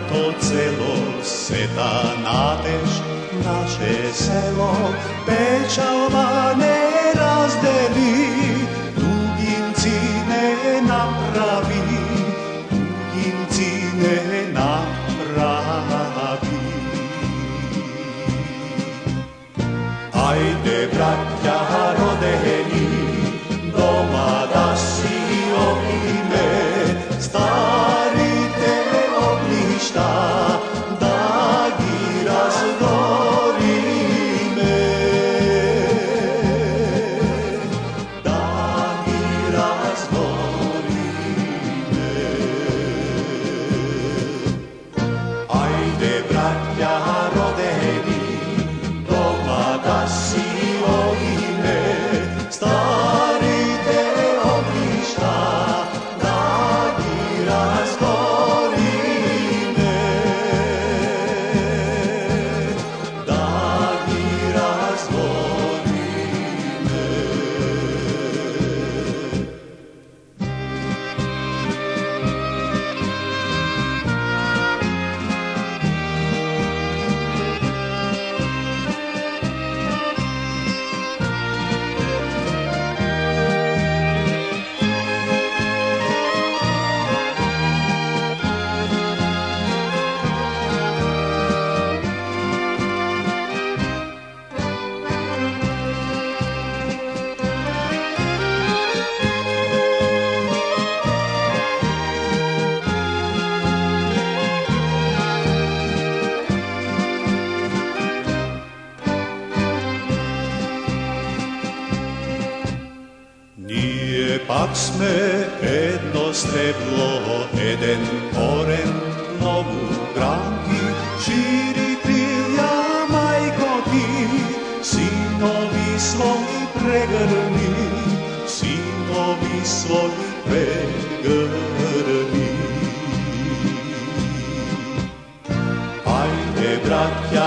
to celo, sveta nadež naše selo, pečalva ne razdeli, tuginci ne napravi, tuginci ne napravi. Ajde, braća rodeni, doma da si ovime, starite ognjišta, da gi razdorime, da gi razdorime. Ajde, braća rodeni, doma da si ovime, starite ognjišta, da gi razdorime, da gi razdorime. Ние пак сме едно стебло, еден корен, много гранки, шири крилја, мајко ти, синови своји прегрни, синови своји прегрни. Ајде, браќа